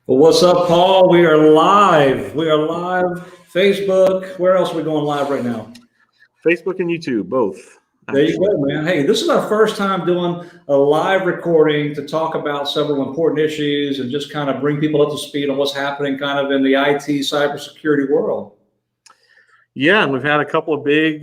Well, what's up, Paul? We are live. We are live. Facebook. Where else are we going live right now? Facebook and YouTube, both. There you go, man. Hey, this is our first time doing a live recording to talk about several important issues and just kind of bring people up to speed on what's happening kind of in the IT cybersecurity world. Yeah, and we've had a couple of big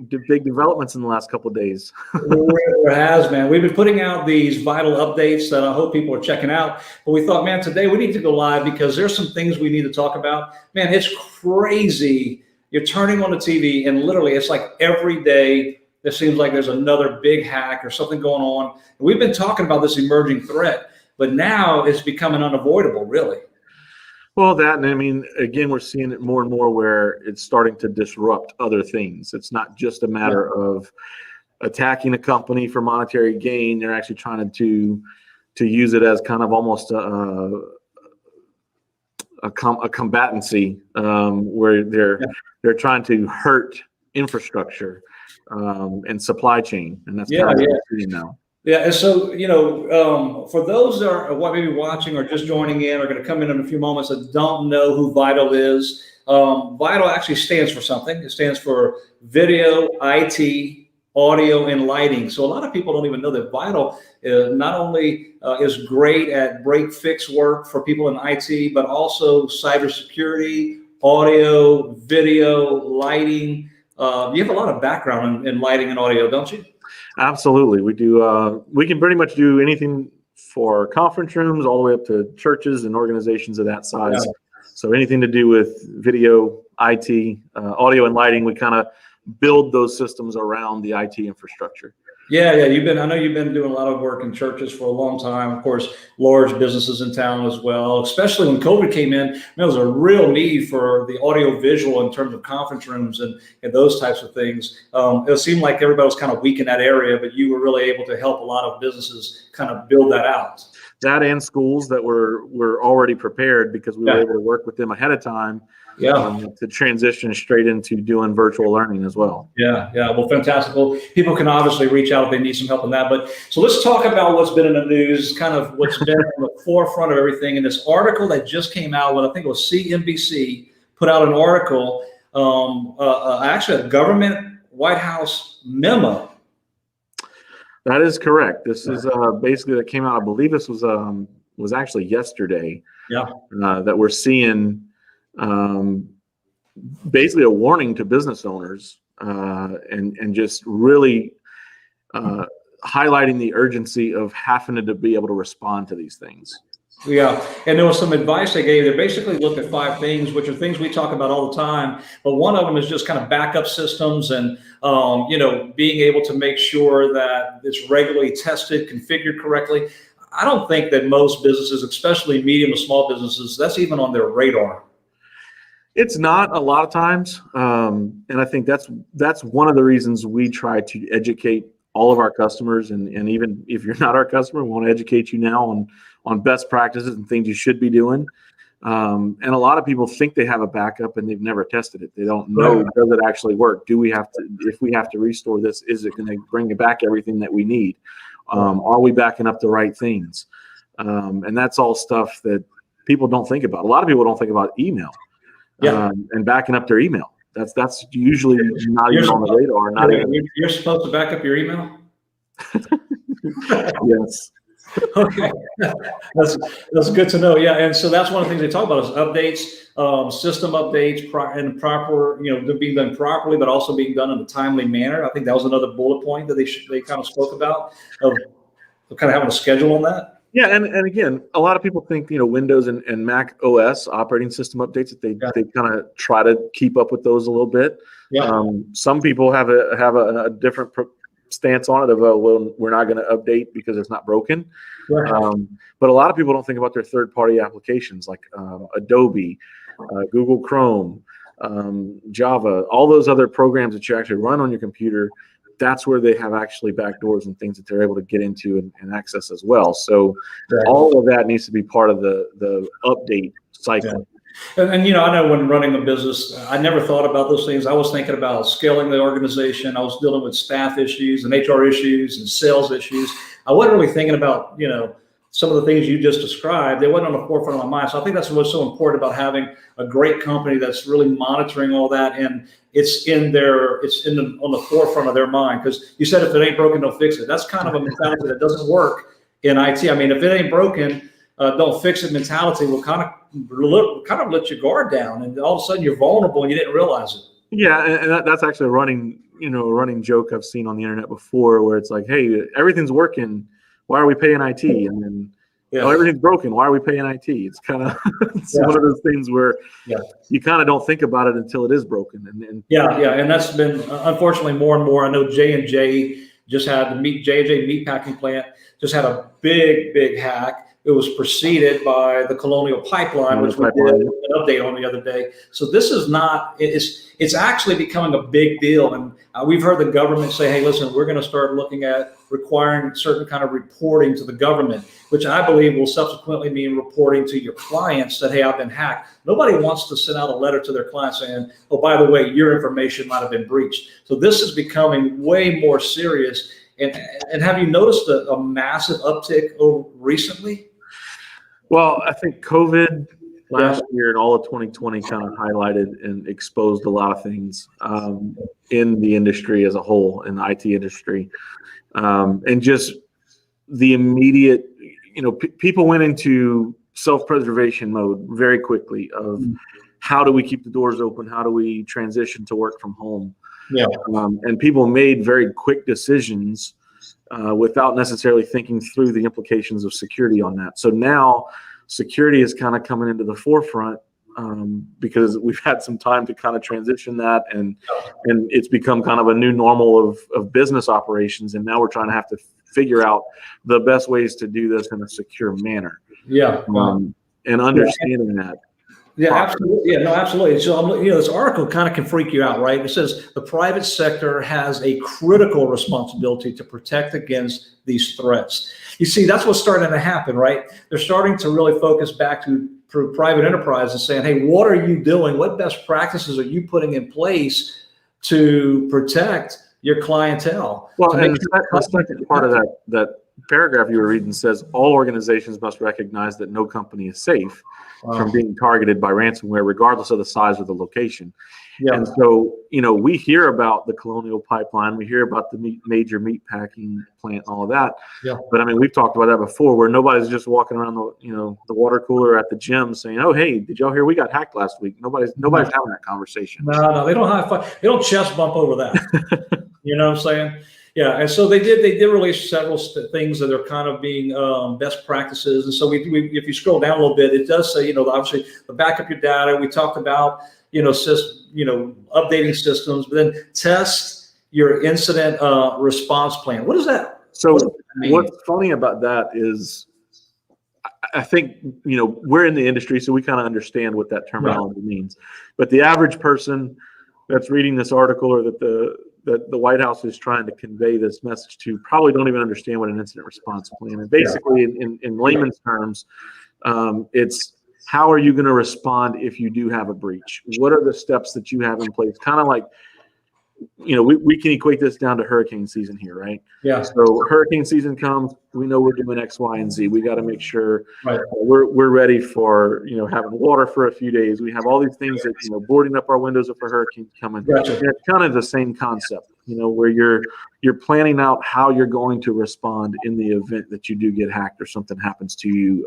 developments in the last couple of days. It has, man. We've been putting out these vital updates that I hope people are checking out. But we thought, man, today we need to go live because there's some things we need to talk about. Man, it's crazy. You're turning on the TV and literally it's like every day it seems like there's another big hack or something going on. And we've been talking about this emerging threat, but now it's becoming unavoidable, really. Well, that, and I mean, again, we're seeing it more and more where it's starting to disrupt other things. It's not just a matter of attacking a company for monetary gain. They're actually trying to use it as kind of almost a combatancy where they're trying to hurt infrastructure and supply chain, and that's kind of what we're seeing now. Yeah, and so, for those that are maybe watching or just joining in or going to come in a few moments that don't know who VITAL is, VITAL actually stands for something. It stands for Video, IT, Audio, and Lighting. So a lot of people don't even know that VITAL not only is great at break-fix work for people in IT, but also cybersecurity, audio, video, lighting. You have a lot of background in lighting and audio, don't you? Absolutely. We do. We can pretty much do anything for conference rooms all the way up to churches and organizations of that size. Yeah. So anything to do with video, IT, audio, and lighting, we kind of build those systems around the IT infrastructure. Yeah. I know you've been doing a lot of work in churches for a long time. Of course, large businesses in town as well, especially when COVID came in. There was a real need for the audio visual in terms of conference rooms and those types of things. It seemed like everybody was kind of weak in that area, but you were really able to help a lot of businesses kind of build that out. That and schools that were already prepared because we were able to work with them ahead of time. To transition straight into doing virtual learning as well. Yeah. Well, fantastic. Well, people can obviously reach out if they need some help on that. But so let's talk about what's been in the news, kind of what's been on the forefront of everything. In this article that just came out, I think it was CNBC put out an article, actually a government White House memo. That is correct. This is basically that came out. I believe this was actually yesterday. Yeah. That we're seeing. Basically a warning to business owners and just really highlighting the urgency of having to be able to respond to these things. Yeah, and there was some advice they gave. They basically looked at 5 things, which are things we talk about all the time. But one of them is just kind of backup systems and, being able to make sure that it's regularly tested, configured correctly. I don't think that most businesses, especially medium to small businesses, that's even on their radar. It's not a lot of times, and I think that's one of the reasons we try to educate all of our customers, and even if you're not our customer, we want to educate you now on best practices and things you should be doing. And a lot of people think they have a backup and they've never tested it. They don't know, does it actually work? If we have to restore this, is it going to bring back everything that we need? Are we backing up the right things? And that's all stuff that people don't think about. A lot of people don't think about email. And backing up their email. That's usually not even on the radar. You're supposed to back up your email? Yes. Okay. That's good to know. Yeah. And so that's one of the things they talk about is updates, system updates, and proper, they're being done properly, but also being done in a timely manner. I think that was another bullet point that they kind of spoke about of kind of having a schedule on that. Yeah, and again, a lot of people think Windows and Mac OS operating system updates that they kind of try to keep up with those a little bit. Yeah. Some people have a different stance on it of well, we're not going to update because it's not broken. Right. But a lot of people don't think about their third-party applications like Adobe, Google Chrome, Java, all those other programs that you actually run on your computer. That's where they have actually backdoors and things that they're able to get into and access as well. So all of that needs to be part of the update cycle. And I know when running a business, I never thought about those things. I was thinking about scaling the organization. I was dealing with staff issues and HR issues and sales issues. I wasn't really thinking about, some of the things you just described, they wasn't on the forefront of my mind. So I think that's what's so important about having a great company that's really monitoring all that, and it's on the forefront of their mind. Because you said if it ain't broken, don't fix it. That's kind of a mentality that doesn't work in IT. I mean, if it ain't broken, don't fix it mentality will kind of let your guard down, and all of a sudden you're vulnerable and you didn't realize it. Yeah, and that's actually a running joke I've seen on the internet before, where it's like, hey, everything's working, why are we paying IT? And then, oh, everything's broken, why are we paying IT? It's kind of one of those things where you kind of don't think about it until it is broken. And and that's been unfortunately more and more. I know J&J just had J&J meatpacking plant just had a big hack. It was preceded by the Colonial Pipeline, which we did an update on the other day. So this is not, it's actually becoming a big deal. And we've heard the government say, hey, listen, we're going to start looking at requiring certain kind of reporting to the government, which I believe will subsequently mean reporting to your clients that, hey, I've been hacked. Nobody wants to send out a letter to their client saying, oh, by the way, your information might have been breached. So this is becoming way more serious. And have you noticed a massive uptick recently? Well, I think COVID last year and all of 2020 kind of highlighted and exposed a lot of things in the industry as a whole, in the IT industry. And just the immediate, people went into self-preservation mode very quickly of how do we keep the doors open? How do we transition to work from home? Yeah. And people made very quick decisions without necessarily thinking through the implications of security on that. So now security is kind of coming into the forefront because we've had some time to kind of transition that, and it's become kind of a new normal of business operations. And now we're trying to have to figure out the best ways to do this in a secure manner. Yeah. And understanding that. Yeah, absolutely. Yeah, no, absolutely. So, this article kind of can freak you out, right? It says the private sector has a critical responsibility to protect against these threats. You see, that's what's starting to happen, right? They're starting to really focus back to private enterprise and saying, hey, what are you doing? What best practices are you putting in place to protect your clientele? Well, and the second part of that paragraph you were reading says all organizations must recognize that no company is safe from being targeted by ransomware, regardless of the size or the location. Yeah. And so, we hear about the Colonial Pipeline, we hear about the major meat packing plant, and all of that. Yeah. But I mean, we've talked about that before, where nobody's just walking around the water cooler at the gym saying, "Oh, hey, did y'all hear we got hacked last week?" Nobody's having that conversation. No, they don't high five. They don't chest bump over that. You know what I'm saying? Yeah, and so they did release several things that are kind of being best practices. And so we if you scroll down a little bit, it does say, obviously the backup your data. We talked about, updating systems, but then test your incident response plan. What is that? So what's funny about that is, I think, we're in the industry, so we kind of understand what that terminology means. But the average person that's reading this article, or that the White House is trying to convey this message to, probably don't even understand what an incident response plan is. Basically, in layman's terms, it's how are you going to respond if you do have a breach? What are the steps that you have in place? Kind of like, we can equate this down to hurricane season here, right? Yeah. So hurricane season comes, we know we're doing X, Y, and Z. We got to make sure we're ready for, having water for a few days. We have all these things that, boarding up our windows if a hurricane's coming. Gotcha. It's kind of the same concept, where you're planning out how you're going to respond in the event that you do get hacked or something happens to you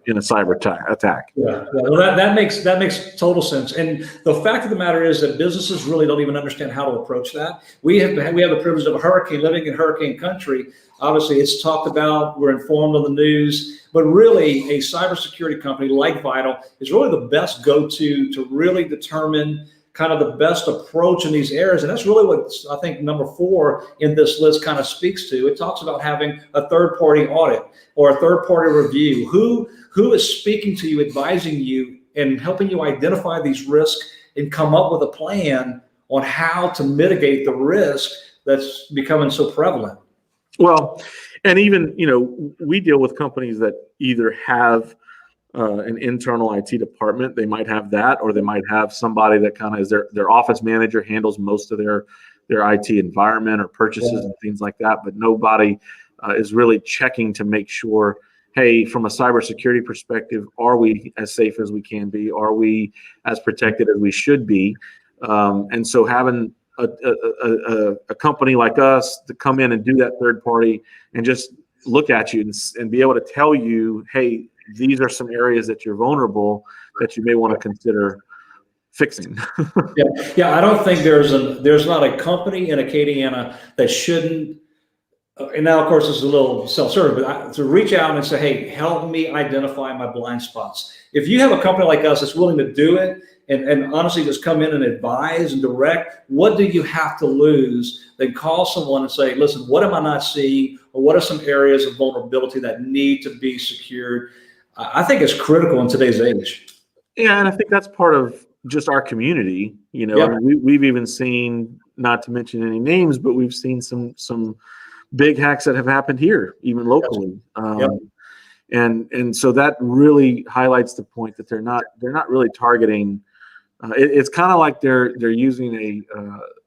in a cyber attack. Yeah. Well, that makes total sense. And the fact of the matter is that businesses really don't even understand how to approach that. We have the privilege of a hurricane, living in hurricane country. Obviously, it's talked about, we're informed on the news, but really a cybersecurity company like Vital is really the best go-to to really determine kind of the best approach in these areas. And that's really what I think number 4 in this list kind of speaks to. It talks about having a third-party audit or a third-party review. Who is speaking to you, advising you, and helping you identify these risks and come up with a plan on how to mitigate the risk that's becoming so prevalent. Well, and even, we deal with companies that either have an internal IT department. They might have that, or they might have somebody that kind of is their office manager, handles most of their IT environment or purchases and things like that. But nobody is really checking to make sure hey, from a cybersecurity perspective, are we as safe as we can be? Are we as protected as we should be? And so having a company like us to come in and do that third party and just look at you and be able to tell you, hey, these are some areas that you're vulnerable that you may want to consider fixing. Yeah. I don't think there's not a company in Acadiana that shouldn't. And now, of course, it's a little self-serving, but to reach out and say, hey, help me identify my blind spots. If you have a company like us that's willing to do it and honestly just come in and advise and direct, what do you have to lose? Then call someone and say, listen, what am I not seeing? Or what are some areas of vulnerability that need to be secured? I think it's critical in today's age. Yeah, and I think that's part of just our community. You know, Yeah. I mean, we've even seen, not to mention any names, but we've seen some big hacks that have happened here, even locally. Yep. And so that really highlights the point that they're not really targeting. It's kind of like they're using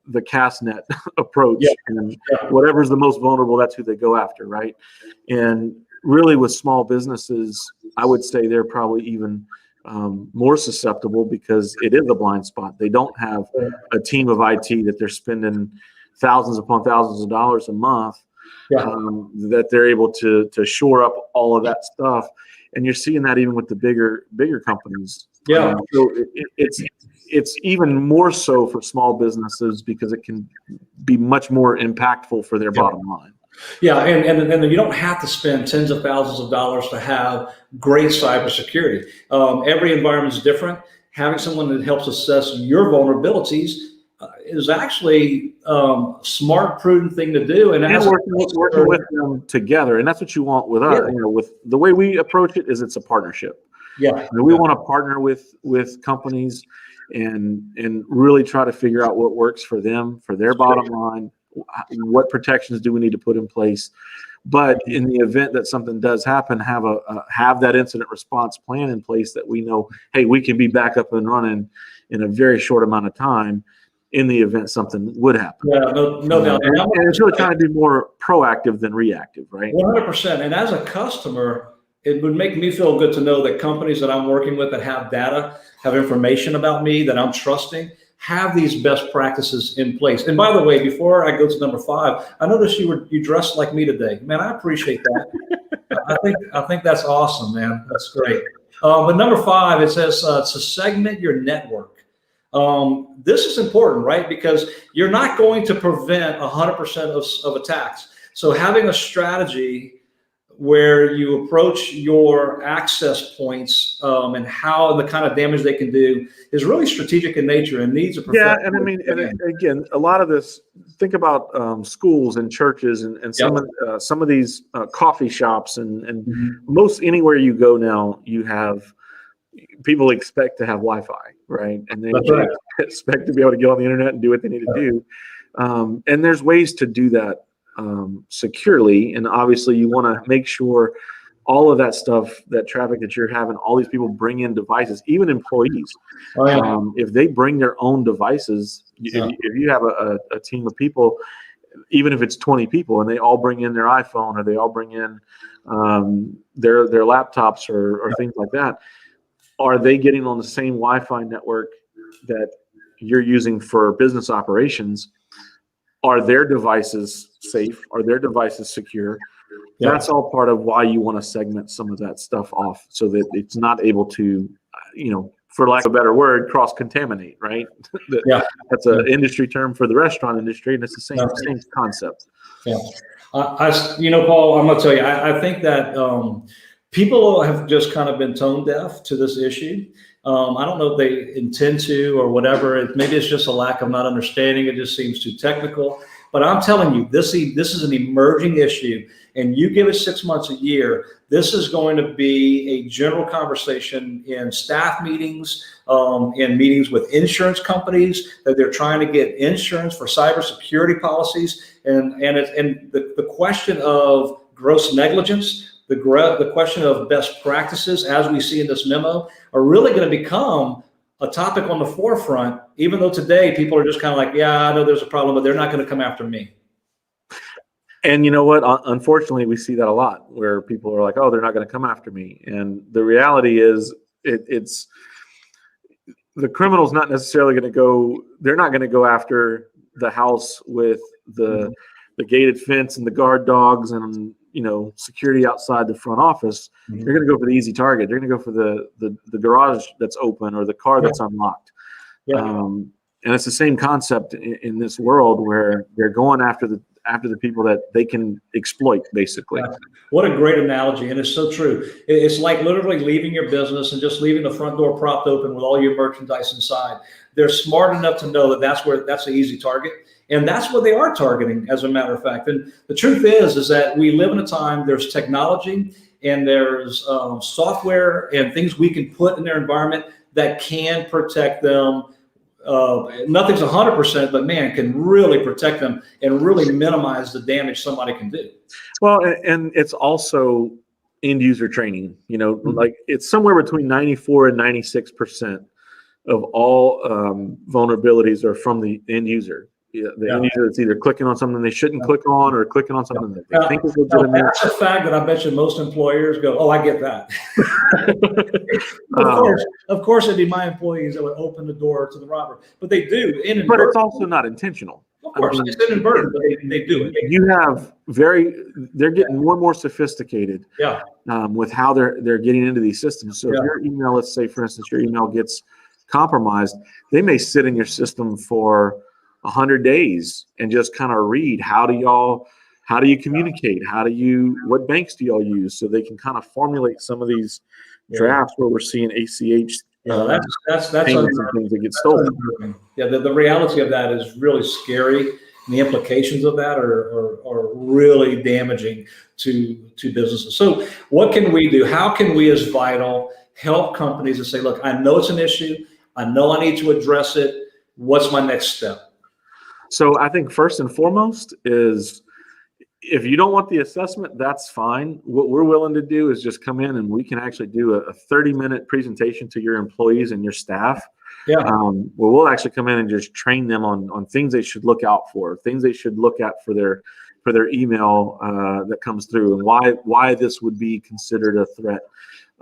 the cast net approach, Yeah. and whatever's the most vulnerable, that's who they go after, right? And really, with small businesses, I would say they're probably even more susceptible because it is a blind spot. They don't have a team of IT that they're spending thousands upon thousands of dollars a month. That they're able to shore up all of that stuff, and you're seeing that even with the bigger companies. So it's even more so for small businesses because it can be much more impactful for their bottom line. Yeah, and you don't have to spend tens of thousands of dollars to have great cybersecurity. Every environment is different. Having someone that helps assess your vulnerabilities is actually smart, prudent thing to do. And working with them together, and that's what you want with us. You know, with the way we approach it, is it's a partnership. Yeah, we want to partner with companies and really try to figure out what works for them, for their bottom line. What protections do we need to put in place? But in the event that something does happen, have that incident response plan in place that we know, hey, we can be back up and running in a very short amount of time in the event something would happen. Yeah, no doubt. And it's really trying to be more proactive than reactive, right? 100%. And as a customer, it would make me feel good to know that companies that I'm working with that have data, have information about me that I'm trusting, have these best practices in place. And by the way, before I go to number 5, I noticed you dressed like me today. Man, I appreciate that. I think that's awesome, man. That's great. But number 5, it says to segment your network. This is important, right? Because you're not going to prevent 100% of attacks. So having a strategy where you approach your access points and the kind of damage they can do is really strategic in nature and needs a professional. Yeah, and I mean, and again, a lot of this. Think about schools and churches and some of these coffee shops and most anywhere you go now, you have people expect to have Wi-Fi, right? And they expect to be able to get on the internet and do what they need to do. And there's ways to do that securely. And obviously you want to make sure all of that stuff, that traffic that you're having, all these people bring in devices, even employees. If they bring their own devices, if you have a team of people, even if it's 20 people and they all bring in their iPhone or they all bring in their laptops or things like that, are they getting on the same Wi-Fi network that you're using for business operations? Are their devices safe? Are their devices secure? That's all part of why you want to segment some of that stuff off so that it's not able to, for lack of a better word, cross-contaminate, right? That's an industry term for the restaurant industry, and it's the same concept. Yeah. Paul, I'm going to tell you, I think that people have just kind of been tone deaf to this issue. I don't know if they intend to or whatever. Maybe it's just a lack of not understanding. It just seems too technical. But I'm telling you, this is an emerging issue, and you give it 6 months, a year, this is going to be a general conversation in staff meetings, in meetings with insurance companies that they're trying to get insurance for cybersecurity policies, and the question of gross negligence, the question of best practices, as we see in this memo, are really going to become a topic on the forefront, even though today people are just kind of like, yeah, I know there's a problem, but they're not going to come after me. And you know what? Unfortunately, we see that a lot where people are like, "Oh, they're not going to come after me," and the reality is, it's the criminal's not necessarily going to go. They're not going to go after the house with the gated fence and the guard dogs and security outside the front office. Mhm. They're going to go for the easy target. They're going to go for the garage that's open or the car that's unlocked. Yeah. And it's the same concept in this world where they're going after the people that they can exploit, basically. Yeah. What a great analogy, and it's so true. It's like literally leaving your business and just leaving the front door propped open with all your merchandise inside. They're smart enough to know that that's the easy target, and that's what they are targeting, as a matter of fact. And the truth is that we live in a time, there's technology and there's software and things we can put in their environment that can protect them. Nothing's 100%, but man, can really protect them and really minimize the damage somebody can do. Well, and it's also end user training. Like it's somewhere between 94 and 96% of all vulnerabilities are from the end user. The end user that's either clicking on something they shouldn't click on or clicking on something that they think is legitimate. That's a fact that I bet you most employers go, "Oh, I get that." Of course, it'd be my employees that would open the door to the robber, but they do. But it's also not intentional. Of course, it's inadvertent, but they do it. You have they're getting more and more sophisticated. Yeah. With how they're getting into these systems. So if your email, let's say for instance, your email gets compromised, they may sit in your system for 100 days and just kind of read how do you communicate, what banks do y'all use, so they can kind of formulate some of these drafts where we're seeing ACH that's payments and things that get stolen. Yeah, the reality of that is really scary, and the implications of that are really damaging to businesses. So what can we do? How can we as Vital help companies to say, look, I know it's an issue, I know I need to address it, what's my next step? So I think first and foremost is, if you don't want the assessment, that's fine. What we're willing to do is just come in and we can actually do a 30-minute presentation to your employees and your staff. Yeah. Where we'll actually come in and just train them on things they should look out for, things they should look at for their email that comes through, and why this would be considered a threat.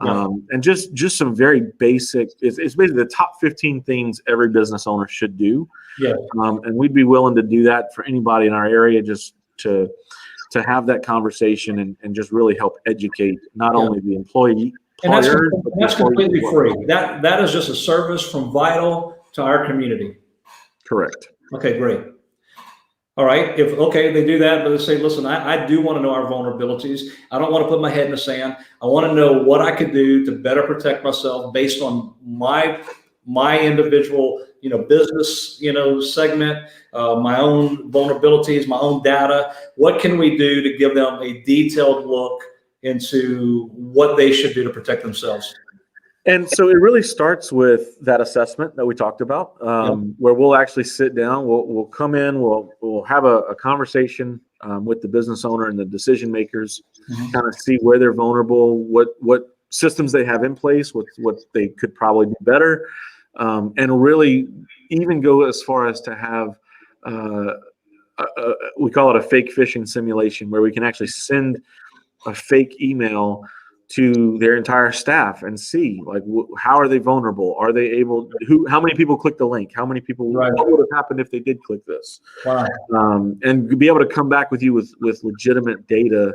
And just some very basic, it's basically the top 15 things every business owner should do. Yeah. And we'd be willing to do that for anybody in our area, just to have that conversation and just really help educate not only the employee, and that's completely free. That is just a service from Vital to our community. Correct. Okay, great. All right. They do that, but they say, listen, I do want to know our vulnerabilities. I don't want to put my head in the sand. I want to know what I could do to better protect myself based on my individual, business, segment, my own vulnerabilities, my own data. What can we do to give them a detailed look into what they should do to protect themselves? And so it really starts with that assessment that we talked about, where we'll actually sit down, we'll come in, we'll have a conversation with the business owner and the decision makers, kind of see where they're vulnerable, what systems they have in place, what they could probably do better, and really even go as far as to have, we call it a fake phishing simulation, where we can actually send a fake email to their entire staff and see, like, how are they vulnerable? Are they able? How many people clicked the link? How many people? Right. What would have happened if they did click this? Wow. And be able to come back with you with legitimate data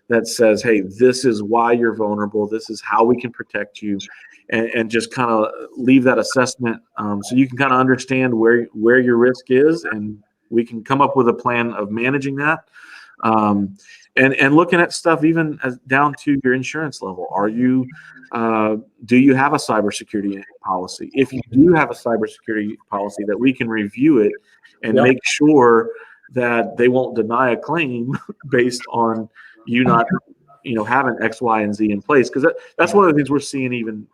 that says, hey, this is why you're vulnerable. This is how we can protect you, and just kind of leave that assessment so you can kind of understand where your risk is, and we can come up with a plan of managing that. And looking at stuff even down to your insurance level. Do you have a cybersecurity policy? If you do have a cybersecurity policy, that we can review it and make sure that they won't deny a claim based on you not, having X, Y, and Z in place. Because that's one of the things we're seeing even,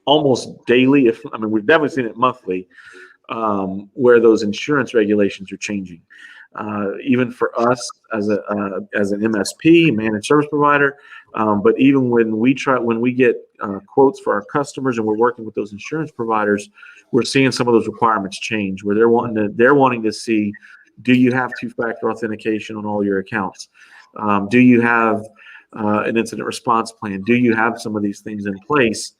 almost daily. We've definitely seen it monthly, where those insurance regulations are changing. Even for us as an MSP, managed service provider, but even when we get quotes for our customers and we're working with those insurance providers, we're seeing some of those requirements change, where they're wanting to see Do you have two-factor authentication on all your accounts? Do you have an incident response plan? Do you have some of these things in place?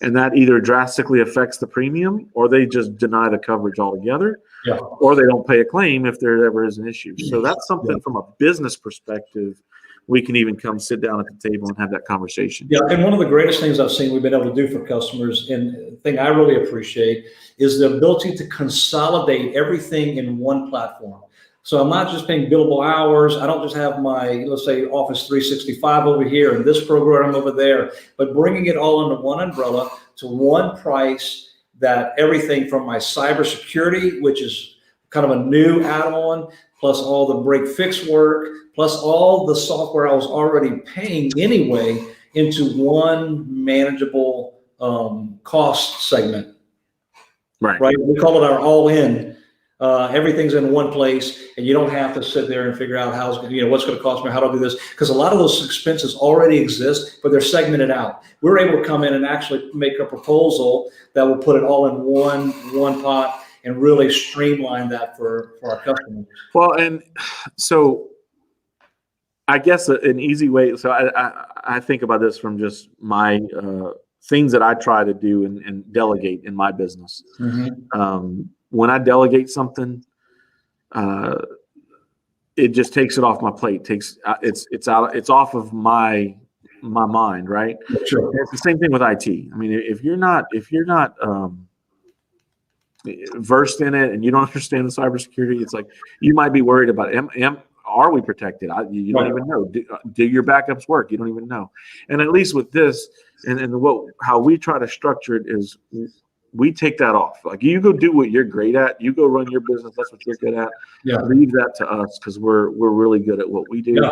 And that either drastically affects the premium, or they just deny the coverage altogether, Yeah. or they don't pay a claim if there ever is an issue. So that's something from a business perspective, we can even come sit down at the table and have that conversation. Yeah, and one of the greatest things I've seen we've been able to do for customers, and the thing I really appreciate, is the ability to consolidate everything in one platform. So I'm not just paying billable hours. I don't just have my, let's say, Office 365 over here and this program over there, but bringing it all under one umbrella to one price, that everything from my cybersecurity, which is kind of a new add-on, plus all the break fix work, plus all the software I was already paying anyway, into one manageable cost segment. Right. We call it our all-in. Everything's in one place, and you don't have to sit there and figure out what's going to cost me, how do I do this? Because a lot of those expenses already exist, but they're segmented out. We're able to come in and actually make a proposal that will put it all in one pot and really streamline that for our customers. Well, and so I guess an easy way. So I think about this from just my things that I try to do and delegate in my business. Mm-hmm. When I delegate something, it just takes it off my plate. It's off of my mind, right? Sure. It's the same thing with IT. I mean, if you're not versed in it and you don't understand the cybersecurity, it's like you might be worried about are we protected? You don't even know. Do your backups work? You don't even know. And at least with this, and how we try to structure it is, we take that off. Like, you go do what you're great at. You go run your business. That's what you're good at. Yeah. Leave that to us, because we're really good at what we do, yeah.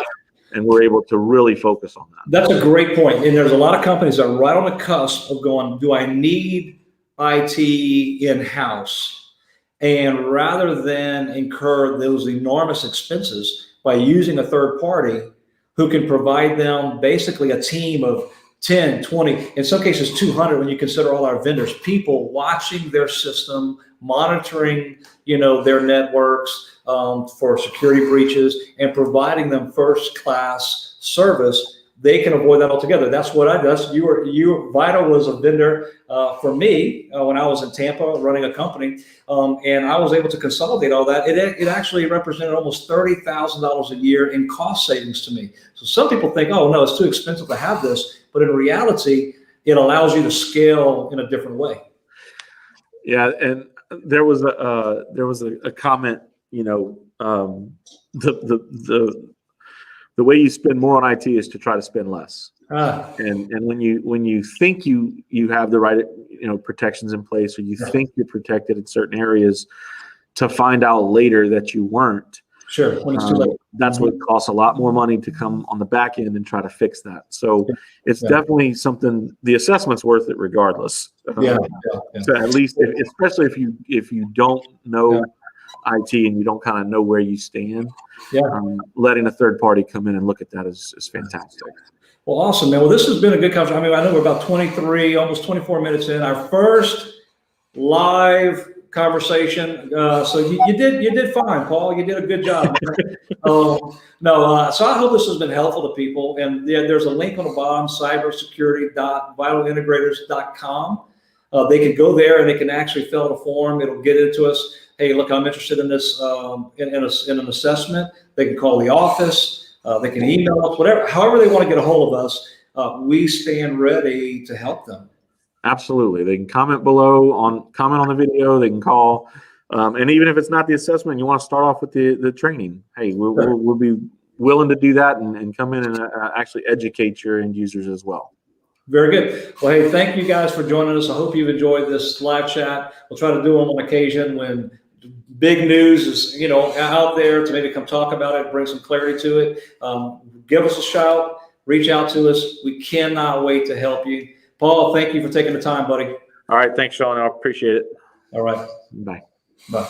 and we're able to really focus on that. That's a great point. And there's a lot of companies that are right on the cusp of going, do I need IT in-house? And rather than incur those enormous expenses by using a third party who can provide them basically a team of 10, 20, in some cases 200 when you consider all our vendors, people watching their system, monitoring, their networks for security breaches, and providing them first-class service. They can avoid that altogether. That's what I do. Vital was a vendor for me when I was in Tampa running a company, and I was able to consolidate all that. It actually represented almost $30,000 a year in cost savings to me. So some people think, oh no, it's too expensive to have this, but in reality, it allows you to scale in a different way. Yeah, and there was a comment, the way you spend more on IT is to try to spend less. And when you think you have the right protections in place, or you think you're protected in certain areas, to find out later that you weren't. Sure. When it's too late. That's what costs a lot more money to come on the back end and try to fix that. So it's definitely something. The assessment's worth it regardless. So at least, especially if you don't know IT and you don't kind of know where you stand, letting a third party come in and look at that is fantastic. Well, awesome, man. Well, this has been a good conversation. I mean, I know we're about 23, almost 24 minutes in, our first live conversation. So you did fine, Paul. You did a good job. So I hope this has been helpful to people. And there's a link on the bottom, cybersecurity.vitalintegrators.com. They can go there and they can actually fill out a form. It'll get it to us. Hey, look, I'm interested in this in an assessment. They can call the office. They can email us, however they want to get a hold of us. We stand ready to help them. Absolutely. They can comment comment on the video. They can call. And even if it's not the assessment, you want to start off with the training. Hey, we'll be willing to do that and come in and actually educate your end users as well. Very good. Well, hey, thank you guys for joining us. I hope you've enjoyed this live chat. We'll try to do them on occasion when big news is, out there, to maybe come talk about it, bring some clarity to it. Give us a shout, reach out to us. We cannot wait to help you. Paul, thank you for taking the time, buddy. All right. Thanks, Sean. I appreciate it. All right. Bye. Bye.